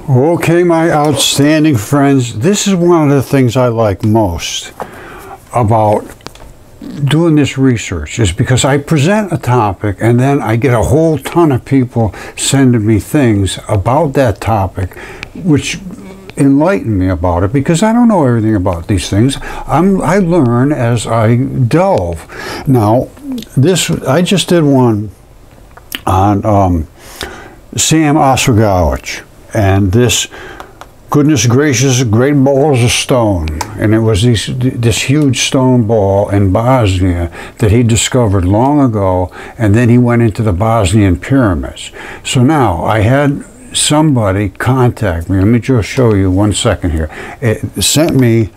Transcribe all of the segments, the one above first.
Okay, my outstanding friends, this is one of the things I like most about doing this research, is because I present a topic and then I get a whole ton of people sending me things about that topic which enlighten me about it, because I don't know everything about these things. I learn as I delve. Now, I just did one on Sam Oswegowicz, and this, goodness gracious, great balls of stone. And it was this huge stone ball in Bosnia that he discovered long ago, and then he went into the Bosnian Pyramids. So now I had somebody contact me. Let me just show you 1 second here. It sent me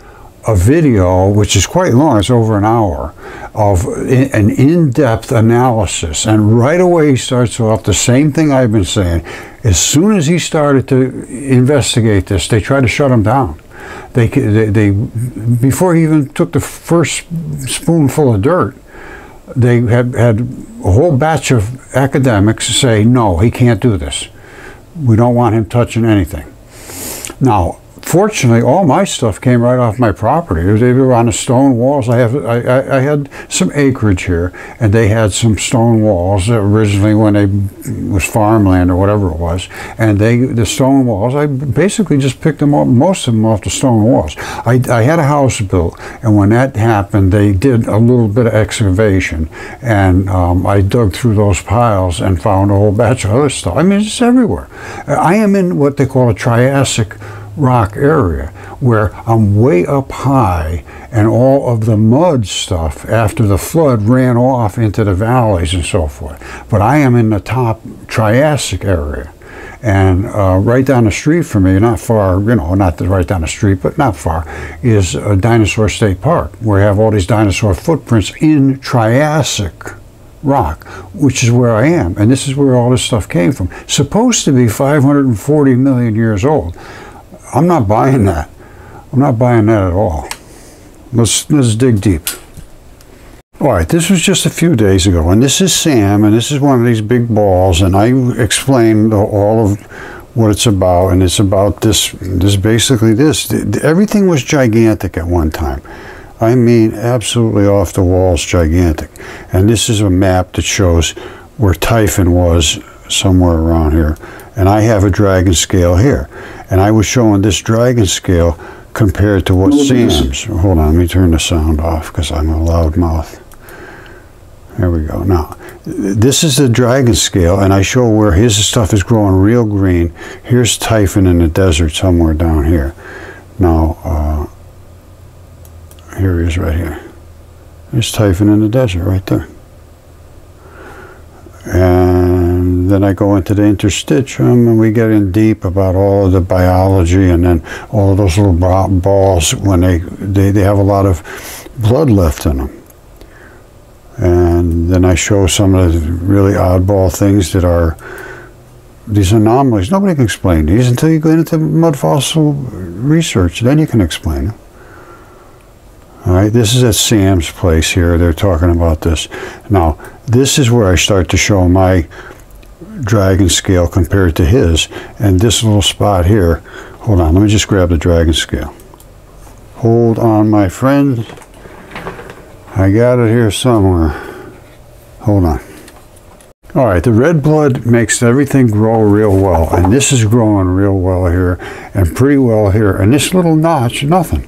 a video, which is quite long, it's over an hour, of an in-depth analysis. And right away he starts off the same thing I've been saying. As soon as he started to investigate this, they tried to shut him down. They before he even took the first spoonful of dirt, they had a whole batch of academics say, no, he can't do this. We don't want him touching anything. Now, fortunately, all my stuff came right off my property. They were on the stone walls. I had some acreage here, and they had some stone walls originally when it was farmland or whatever it was. And the stone walls, I basically just picked them up, most of them off the stone walls. I had a house built, and when that happened, they did a little bit of excavation, and I dug through those piles and found a whole batch of other stuff. I mean, it's everywhere. I am in what they call a Triassic rock area, where I'm way up high, and all of the mud stuff after the flood ran off into the valleys and so forth. But I am in the top Triassic area, and right down the street from me, not far, you know, not right down the street, but not far, is a Dinosaur State Park, where I have all these dinosaur footprints in Triassic rock, which is where I am, and this is where all this stuff came from. Supposed to be 540 million years old. I'm not buying that. I'm not buying that at all. Let's dig deep. All right, this was just a few days ago, and this is Sam, and this is one of these big balls, and I explained all of what it's about, and it's about this basically this. Everything was gigantic at one time. I mean, absolutely off the walls gigantic. And this is a map that shows where Typhon was, somewhere around here. And I have a dragon scale here. And I was showing this dragon scale compared to what Sam's. Hold on, let me turn the sound off because I'm a loud mouth. There we go. Now, this is the dragon scale, and I show where his stuff is growing real green. Here's Typhon in the desert somewhere down here. Now, here he is right here. There's Typhon in the desert right there. And then I go into the interstitium, and we get in deep about all of the biology, and then all of those little balls, when they have a lot of blood left in them. And then I show some of the really oddball things that are these anomalies. Nobody can explain these until you go into mudfossil research. Then you can explain them. All right, this is at Sam's place here. They're talking about this. Now, this is where I start to show my dragon scale compared to his. And this little spot here, hold on, let me just grab the dragon scale. Hold on, my friend. I got it here somewhere. Hold on. All right, the red blood makes everything grow real well. And this is growing real well here and pretty well here. And this little notch, nothing.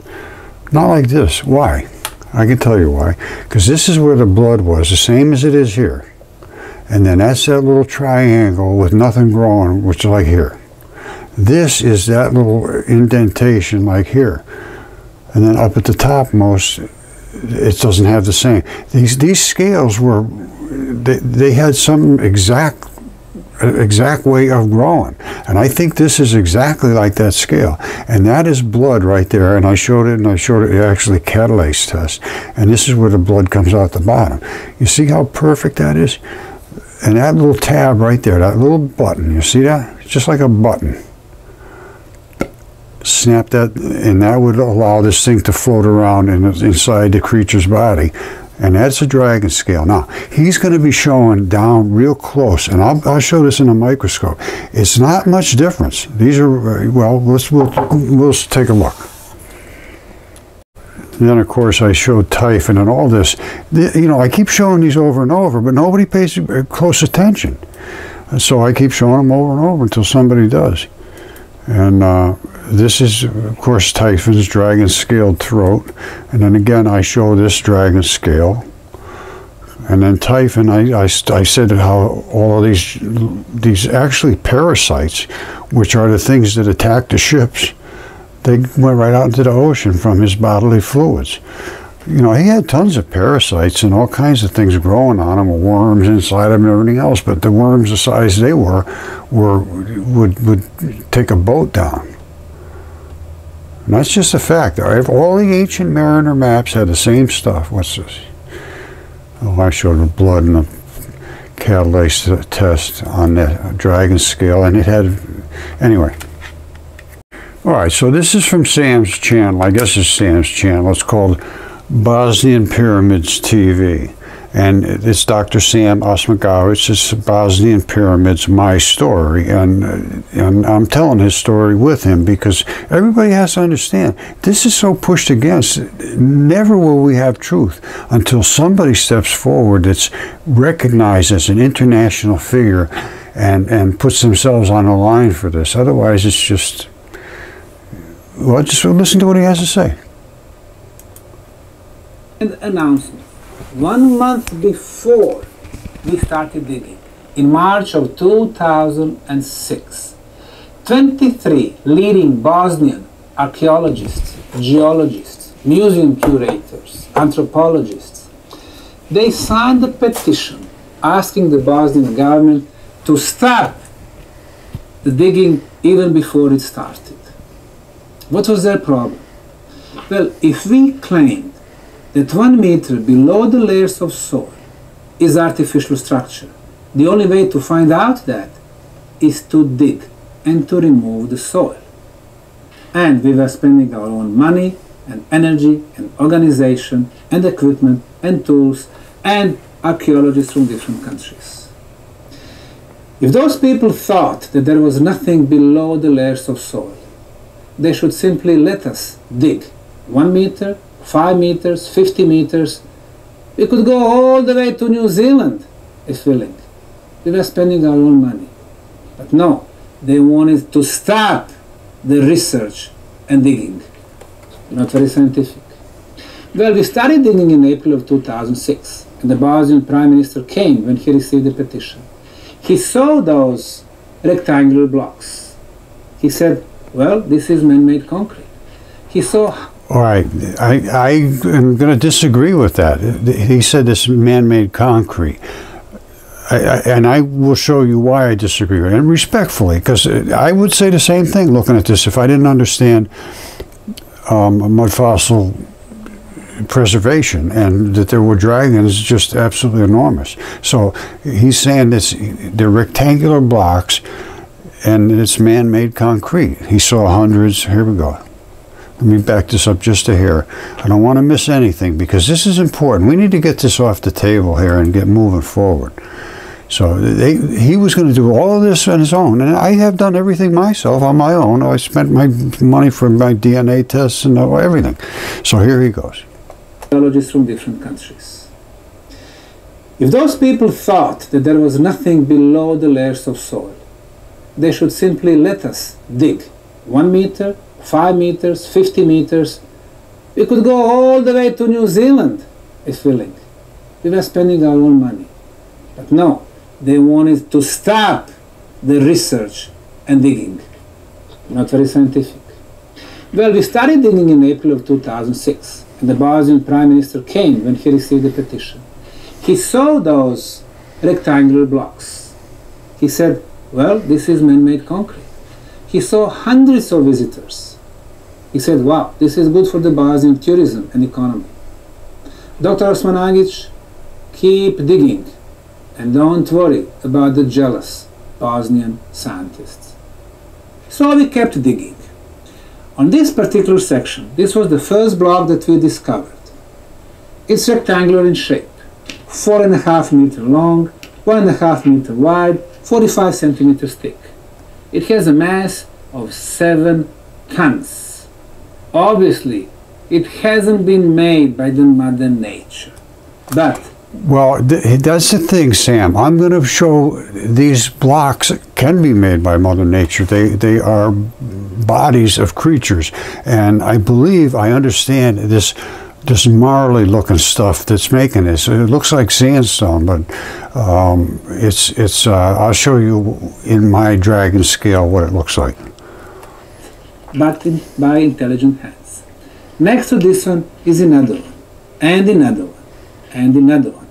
Not like this. Why? I can tell you why. Because this is where the blood was, the same as it is here. And then that's that little triangle with nothing growing, which is like here. This is that little indentation like here. And then up at the topmost, it doesn't have the same. These scales were, they had some exact way of growing, and I think this is exactly like that scale, and that is blood right there. And I showed it actually catalase test, and this is where the blood comes out the bottom. You see how perfect that is? And that little tab right there, that little button, you see that? It's just like a button. Snap that, and that would allow this thing to float around inside the creature's body. And that's a dragon scale. Now, he's going to be showing down real close, and I'll show this in a microscope. It's not much difference. These are, well, we'll take a look. And then, of course, I showed Typhon and all this. You know, I keep showing these over and over, but nobody pays close attention. So I keep showing them over and over until somebody does. And this is, of course, Typhon's dragon scaled throat. And then again, I show this dragon scale. And then Typhon, I said how all of these actually parasites, which are the things that attack the ships, they went right out into the ocean from his bodily fluids. You know, he had tons of parasites and all kinds of things growing on him, worms inside him and everything else, but the worms the size they were would take a boat down. And that's just a fact. All the ancient mariner maps had the same stuff. What's this? Oh, I showed the blood and the catalase test on the dragon scale, and it had, anyway. All right, so this is from Sam's channel. I guess it's Sam's channel. It's called Bosnian Pyramids TV, and it's Dr. Sam Osmagowicz. It's Bosnian Pyramids, my story, and I'm telling his story with him because everybody has to understand this is so pushed against. Never will we have truth until somebody steps forward that's recognized as an international figure and puts themselves on the line for this. Otherwise, it's just, well, just listen to what he has to say. An announcement. 1 month before we started digging, in March of 2006, 23 leading Bosnian archaeologists, geologists, museum curators, anthropologists, they signed a petition asking the Bosnian government to stop the digging even before it started. What was their problem? Well, if we claimed that 1 meter below the layers of soil is artificial structure, the only way to find out that is to dig and to remove the soil. And we were spending our own money and energy and organization and equipment and tools and archaeologists from different countries. If those people thought that there was nothing below the layers of soil, they should simply let us dig 1 meter, 5 meters, 50 meters. We could go all the way to New Zealand if willing. We were spending our own money. But no, they wanted to stop the research and digging. Not very scientific. Well, we started digging in April of 2006, and the Bosnian Prime Minister came when he received the petition. He saw those rectangular blocks. He said, well, this is man-made concrete. He saw... All right, I am going to disagree with that. He said this man-made concrete. And I will show you why I disagree with it, and respectfully, because I would say the same thing looking at this if I didn't understand mud fossil preservation and that there were dragons just absolutely enormous. So he's saying they're rectangular blocks and it's man-made concrete. He saw hundreds. Here we go. Let me back this up just a hair. I don't want to miss anything because this is important. We need to get this off the table here and get moving forward. So he was going to do all of this on his own, and I have done everything myself on my own. I spent my money for my DNA tests and everything. So here he goes. Archaeologists from different countries. If those people thought that there was nothing below the layers of soil, they should simply let us dig 1 meter, 5 meters, 50 meters. We could go all the way to New Zealand if willing. We were spending our own money. But no, they wanted to stop the research and digging. Not very scientific. Well, we started digging in April of 2006, and the Bosnian Prime Minister came when he received the petition. He saw those rectangular blocks. He said, well, this is man-made concrete. He saw hundreds of visitors. He said, wow, this is good for the Bosnian tourism and economy. Dr. Osmanagic, keep digging and don't worry about the jealous Bosnian scientists. So we kept digging. On this particular section, this was the first block that we discovered. It's rectangular in shape, 4.5 meter long, 1.5 meter wide, 45 centimeters thick. It has a mass of 7 tons. Obviously, it hasn't been made by the Mother Nature, but well, that's the thing, Sam. I'm going to show these blocks can be made by Mother Nature. They are bodies of creatures, and I believe I understand this marley looking stuff that's making this. It looks like sandstone, but it's I'll show you in my dragon scale what it looks like. But by intelligent hands. Next to this one is another one, and another one, and another one.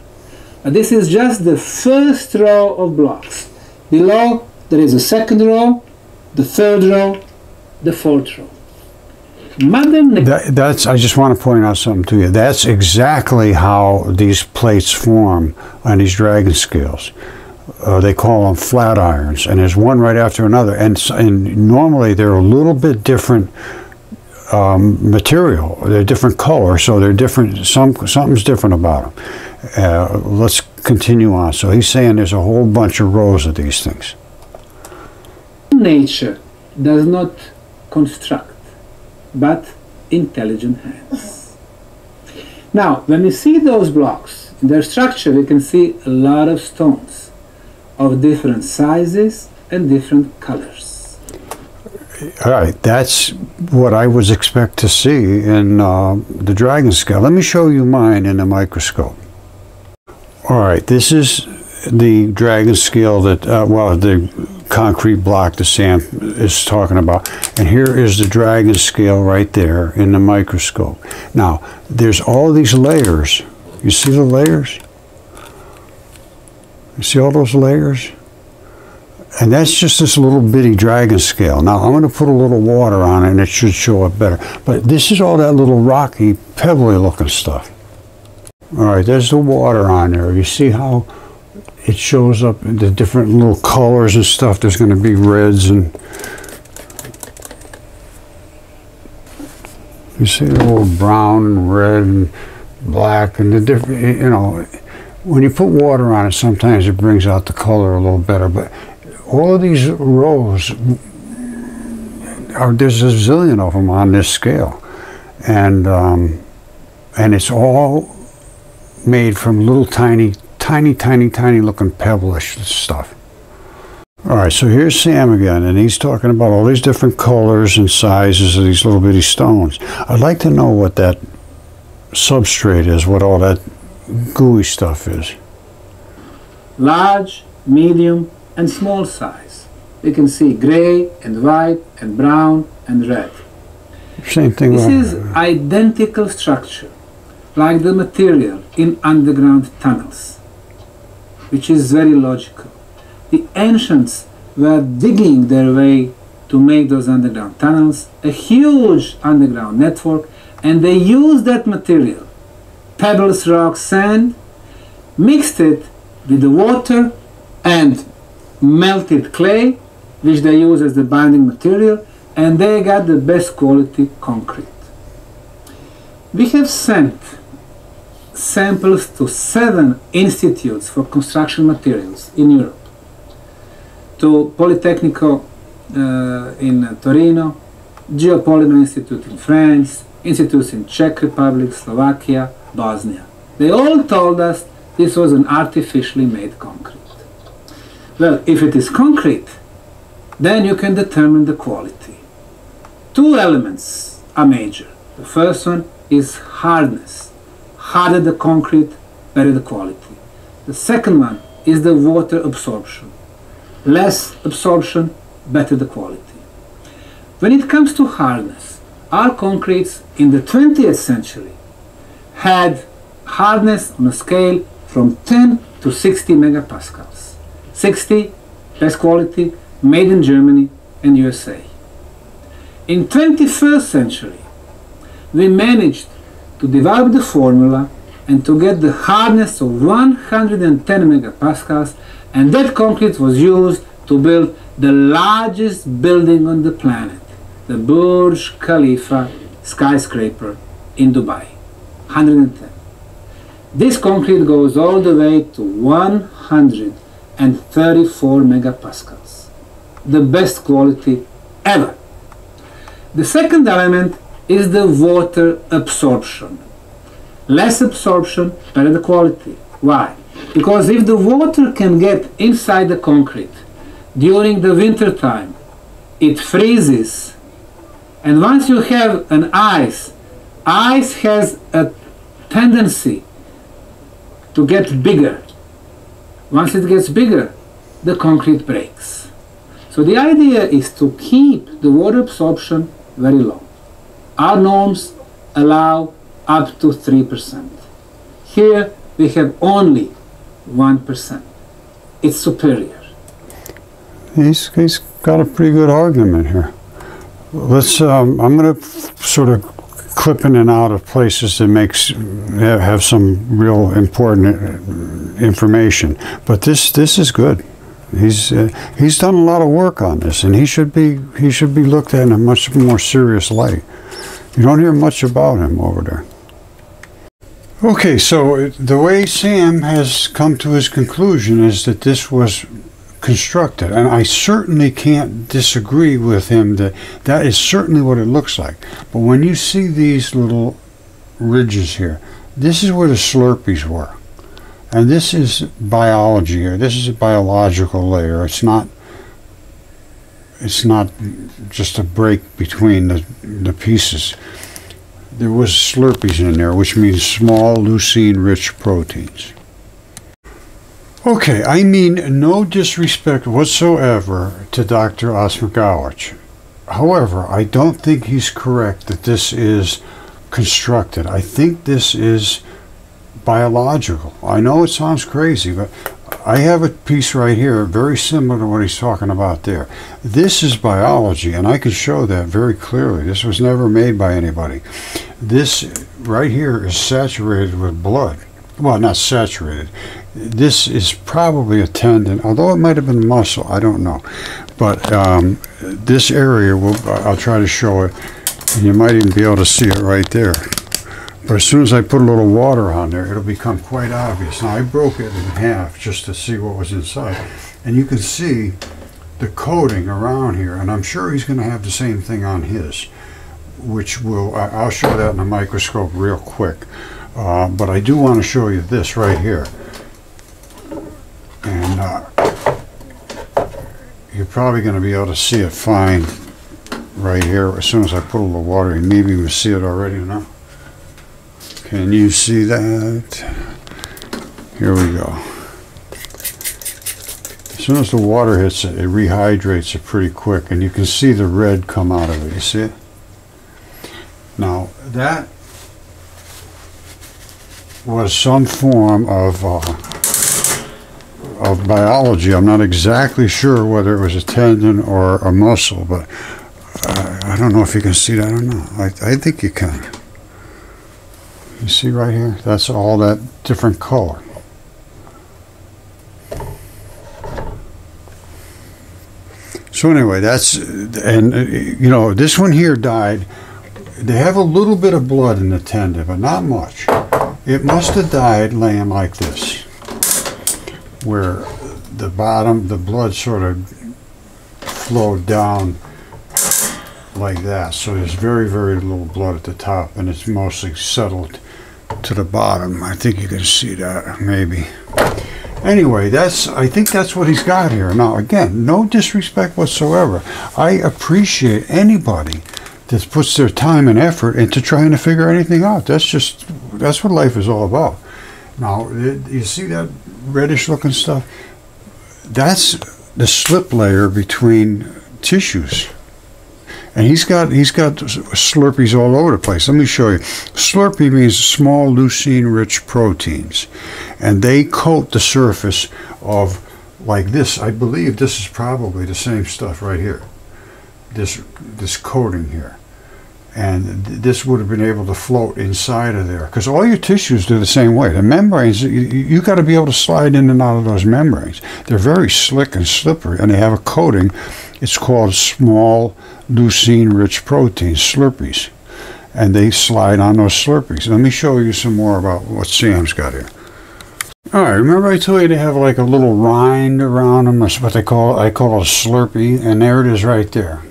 But this is just the first row of blocks. Below there is a second row, the third row, the fourth row. That's. I just want to point out something to you. That's exactly how these plates form on these dragon scales. They call them flat irons, and there's one right after another. And normally they're a little bit different material. They're different color, so they're different. Something's different about them. Let's continue on. So he's saying there's a whole bunch of rows of these things. Nature does not construct, but intelligent hands. Now, when we see those blocks, in their structure we can see a lot of stones of different sizes and different colors. All right, that's what I would expect to see in the dragon scale. Let me show you mine in the microscope. All right, this is the dragon scale that, well, the concrete block that Sam is talking about. And here is the dragon scale right there in the microscope. Now, there's all these layers. You see the layers? You see all those layers? And that's just this little bitty dragon scale. Now, I'm going to put a little water on it and it should show up better. But this is all that little rocky, pebbly looking stuff. All right, there's the water on there. You see how it shows up in the different little colors and stuff. There's going to be reds and you see the little brown and red and black and the different, you know, when you put water on it, sometimes it brings out the color a little better. But all of these rows, there's a zillion of them on this scale. And it's all made from little tiny looking pebblish stuff. All right, so here's Sam again, and he's talking about all these different colors and sizes of these little bitty stones. I'd like to know what that substrate is, what all that gooey stuff is. Large, medium, and small size. You can see gray and white and brown and red. Same thing. This is identical structure, like the material in underground tunnels, which is very logical. The ancients were digging their way to make those underground tunnels, a huge underground network, and they used that material, pebbles, rocks, sand, mixed it with the water and melted clay, which they use as the binding material, and they got the best quality concrete. We have sent samples to 7 institutes for construction materials in Europe, to Politecnico in Torino, Geopolymer Institute in France, institutes in Czech Republic, Slovakia, Bosnia. They all told us this was an artificially made concrete. Well, if it is concrete, then you can determine the quality. 2 elements are major. The first one is hardness. Harder the concrete, better the quality. The second one is the water absorption. Less absorption, better the quality. When it comes to hardness, our concretes in the 20th century had hardness on a scale from 10 to 60 megapascals. 60, best quality, made in Germany and USA. In 21st century, we managed to develop the formula and to get the hardness of 110 megapascals, and that concrete was used to build the largest building on the planet, the Burj Khalifa skyscraper in Dubai, 110. This concrete goes all the way to 134 megapascals. The best quality ever. The second element is the water absorption. Less absorption, better the quality. Why? Because if the water can get inside the concrete during the winter time, it freezes. And once you have an ice has a tendency to get bigger. Once it gets bigger, the concrete breaks. So the idea is to keep the water absorption very low. Our norms allow up to 3%. Here we have only 1%. It's superior. He's got a pretty good argument here. Let's. I'm going to sort of clip in and out of places that have some real important information. But this is good. He's done a lot of work on this, and he should be looked at in a much more serious light. You don't hear much about him over there. Okay, so the way Sam has come to his conclusion is that this was constructed, and I certainly can't disagree with him that is certainly what it looks like. But when you see these little ridges here, this is where the Slurpees were, and this is biology here. This is a biological layer. It's not just a break between the pieces. There was Slurpees in there, which means small leucine-rich proteins. Okay, I mean no disrespect whatsoever to Dr. Osmagowicz. However, I don't think he's correct that this is constructed. I think this is biological. I know it sounds crazy, but I have a piece right here very similar to what he's talking about there. This is biology, and I can show that very clearly. This was never made by anybody. This right here is saturated with blood. Well, not saturated. This is probably a tendon, although it might have been muscle. I don't know. But this area, I'll try to show it, and you might even be able to see it right there. But as soon as I put a little water on there, it'll become quite obvious. Now, I broke it in half just to see what was inside. And you can see the coating around here, and I'm sure he's going to have the same thing on his, which I'll show that in a microscope real quick. But I do want to show you this right here. And you're probably going to be able to see it fine right here as soon as I put a little water in. Maybe you can see it already now. Can you see that? Here we go. As soon as the water hits it, it rehydrates it pretty quick, and you can see the red come out of it. You see it? Now, that was some form of biology. I'm not exactly sure whether it was a tendon or a muscle, but I don't know if you can see that or not. I think you can. You see right here? That's all that different color. So anyway, you know, this one here died. They have a little bit of blood in the tendon, but not much. It must have died laying like this, where the bottom, the blood sort of flowed down like that. So there's very, very little blood at the top, and it's mostly settled to the bottom. I think you can see that, maybe. Anyway, I think that's what he's got here. Now, again, no disrespect whatsoever. I appreciate anybody that puts their time and effort into trying to figure anything out. That's what life is all about. Now, you see that reddish looking stuff? That's the slip layer between tissues. And he's got Slurpees all over the place. Let me show you. Slurpee means small leucine-rich proteins, and they coat the surface of like this. I believe this is probably the same stuff right here. This coating here, and this would have been able to float inside of there because all your tissues do the same way. The membranes, you got to be able to slide in and out of those membranes. They're very slick and slippery, and they have a coating. It's called small leucine-rich proteins, Slurpees. and they slide on those Slurpees. Let me show you some more about what Sam's got here. All right, remember I told you they have like a little rind around them. That's what I call it a Slurpee, and there it is right there.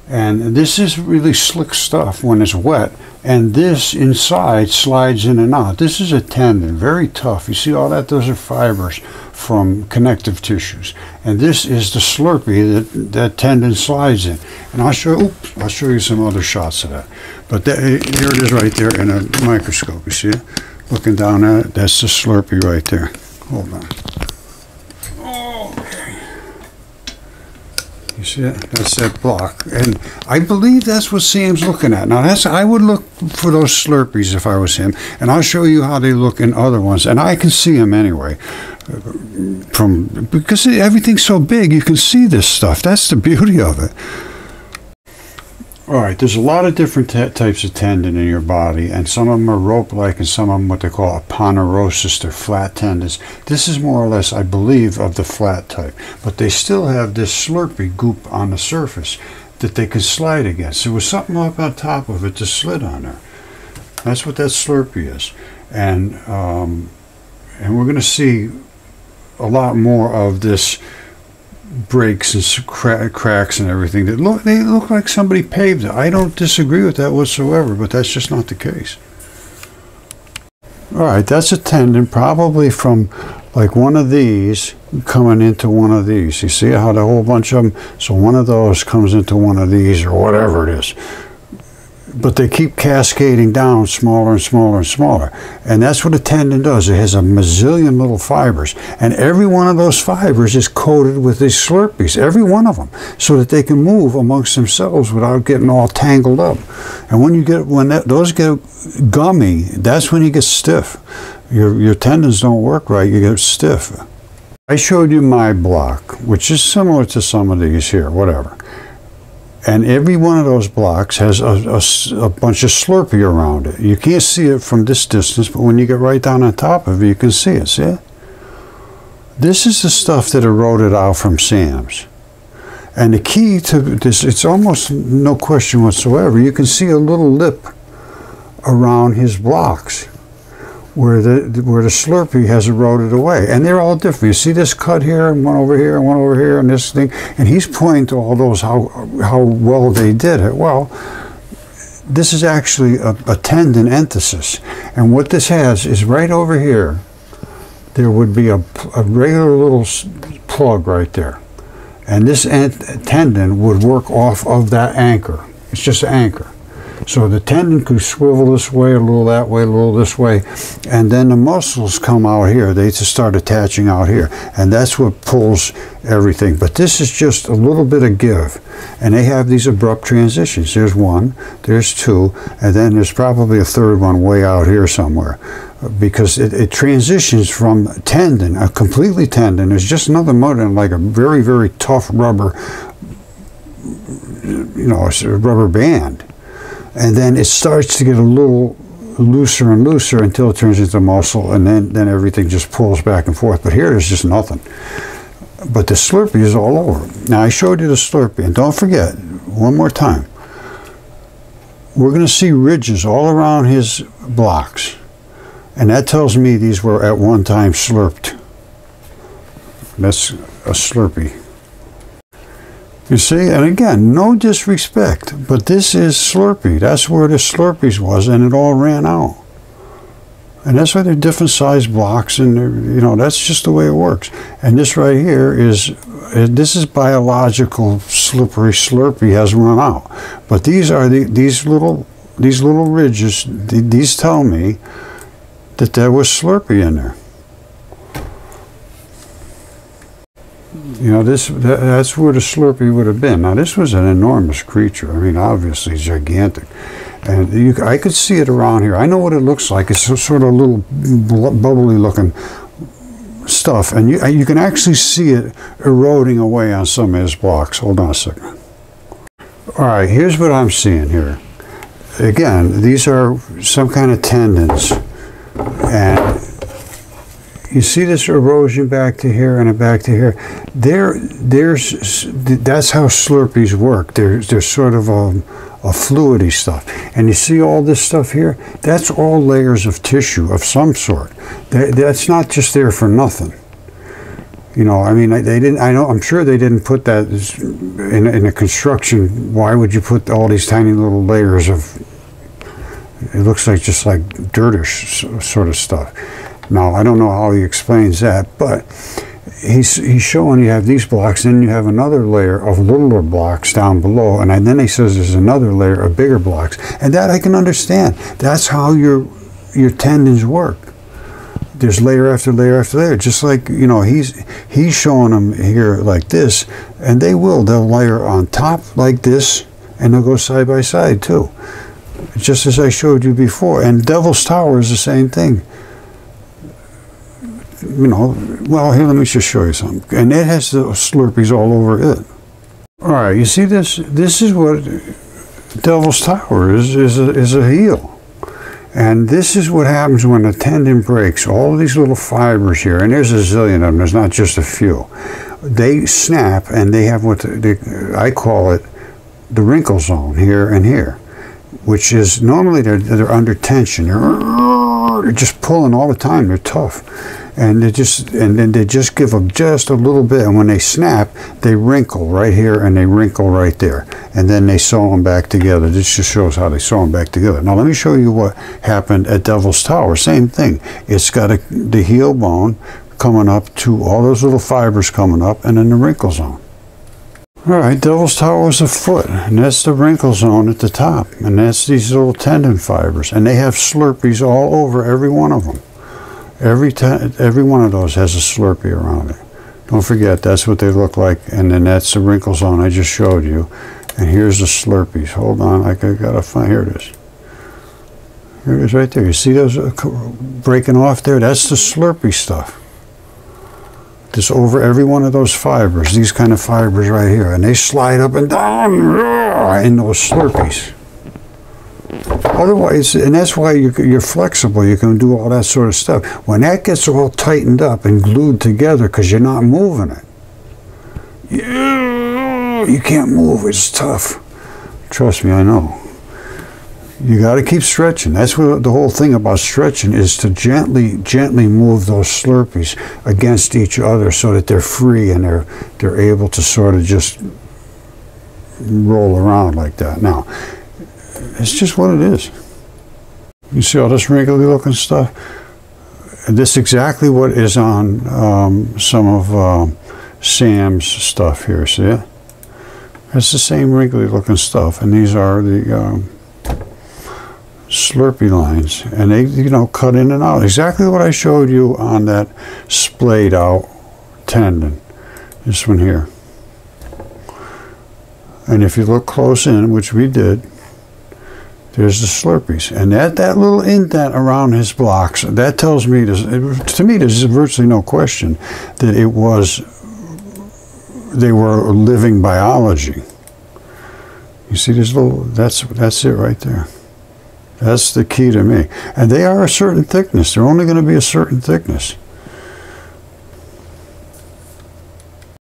And this is really slick stuff when it's wet, and this inside slides in and out. This is a tendon, very tough. You see all that? Those are fibers from connective tissues, and this is the Slurpee that tendon slides in. And I'll show you some other shots of that. But here it is right there in a microscope. You see it? Looking down at it, that's the Slurpee right there. Hold on. You see it? That's that block. And I believe that's what Sam's looking at. Now, I would look for those Slurpees if I was him. And I'll show you how they look in other ones. And I can see them anyway. Because everything's so big, you can see this stuff. That's the beauty of it. All right, there's a lot of different types of tendon in your body, and some of them are rope-like, and some of them what they call aponeurosis. They're flat tendons. This is more or less, I believe, of the flat type, but they still have this Slurpee goop on the surface that they can slide against. There was something up on top of it that slid on there. That's what that Slurpee is, and we're going to see a lot more of this. Breaks and cracks and everything they look like somebody paved it. I don't disagree with that whatsoever, but that's just not the case. All right, that's a tendon probably from like one of these coming into one of these. You see how the whole bunch of them, so one of those comes into one of these or whatever it is. But they keep cascading down smaller and smaller and smaller. And that's what a tendon does. It has a mazillion little fibers. And every one of those fibers is coated with these Slurpees, every one of them, so that they can move amongst themselves without getting all tangled up. And when those get gummy, that's when you get stiff. Your tendons don't work right, you get stiff. I showed you my block, which is similar to some of these here, whatever. And every one of those blocks has a bunch of Slurpee around it. You can't see it from this distance, but when you get right down on top of it, you can see it. See it? This is the stuff that eroded out from Sam's. And the key to this, it's almost no question whatsoever. You can see a little lip around his blocks where the Slurpee has eroded away, and they're all different. You see this cut here, and one over here, and one over here, and this thing, and he's pointing to all those how well they did it. Well, this is actually a tendon enthesis, and what this has is right over here. There would be a regular little plug right there, and this tendon would work off of that anchor. It's just an anchor. So the tendon could swivel this way, a little that way, a little this way, and then the muscles come out here. They just start attaching out here, and that's what pulls everything. But this is just a little bit of give, and they have these abrupt transitions. There's one, there's two, and then there's probably a third one way out here somewhere, because it transitions from tendon, a completely tendon, is just nothing more than like a very, very tough rubber, it's a rubber band. And then it starts to get a little looser and looser until it turns into muscle, and then everything just pulls back and forth. But here there's just nothing. But the Slurpee is all over. Now I showed you the Slurpee, and don't forget, one more time, we're going to see ridges all around his blocks. And that tells me these were at one time slurped. That's a Slurpee. You see, and again, no disrespect, but this is Slurpee. That's where the Slurpees was, and it all ran out. And that's why they're different size blocks, and that's just the way it works. And this right here this is biological slippery Slurpee has run out. But these are these little ridges. These tell me that there was Slurpee in there. That's where the Slurpee would have been. Now, this was an enormous creature. I mean, obviously gigantic. And I could see it around here. I know what it looks like. It's sort of a little bubbly looking stuff. And you can actually see it eroding away on some of his blocks. Hold on a second. All right, here's what I'm seeing here. Again, these are some kind of tendons. And you see this erosion back to here and back to here. That's how Slurpees work. They're sort of a fluidy stuff. And you see all this stuff here? That's all layers of tissue of some sort. That's not just there for nothing. You know, I mean, they didn't. I'm sure they didn't put that in a construction. Why would you put all these tiny little layers of? It looks like just like dirtish sort of stuff. Now, I don't know how he explains that, but he's showing you have these blocks, then you have another layer of littler blocks down below, and then he says there's another layer of bigger blocks, and that I can understand. That's how your tendons work. There's layer after layer after layer, just like, you know, he's showing them here like this, and they'll layer on top like this, and they'll go side by side too, just as I showed you before. And Devil's Tower is the same thing. You know, well, here, let me just show you something. And it has the Slurpees all over it. All right, you see this? This is what Devil's Tower is a heel. And this is what happens when a tendon breaks. All of these little fibers here, and there's a zillion of them, there's not just a few. They snap, and they have what I call it the wrinkle zone here and here, which is normally they're under tension. They're just pulling all the time. They're tough. And then they just give them just a little bit, and when they snap, they wrinkle right here and they wrinkle right there, and then they sew them back together. This just shows how they sew them back together. Now let me show you what happened at Devil's Tower. Same thing. It's got the heel bone coming up to all those little fibers coming up, and then the wrinkle zone. All right, Devil's Tower is a foot, and that's the wrinkle zone at the top, and that's these little tendon fibers, and they have Slurpees all over every one of them. Every one of those has a Slurpee around it. Don't forget, that's what they look like, and then that's the wrinkle zone I just showed you. And here's the Slurpees. Hold on, I gotta find, here it is. Here it is right there. You see those breaking off there? That's the Slurpee stuff. Just over every one of those fibers, these kind of fibers right here, and they slide up and down in those Slurpees. Otherwise, and that's why you're flexible, you can do all that sort of stuff. When that gets all tightened up and glued together because you're not moving it, you can't move, it's tough. Trust me, I know. You got to keep stretching. That's what the whole thing about stretching is, to gently move those Slurpees against each other so that they're free and they're able to sort of just roll around like that. Now, it's just what it is. You see all this wrinkly looking stuff? And this is exactly what is on some of Sam's stuff here, see it? It's the same wrinkly looking stuff, and these are the Slurpee lines, and they, you know, cut in and out. Exactly what I showed you on that splayed out tendon. This one here. And if you look close in, which we did, there's the Slurpees, and that little indent around his blocks, that tells me, to me, there's virtually no question that they were living biology. You see this little, that's it right there. That's the key to me. And they are a certain thickness. They're only going to be a certain thickness.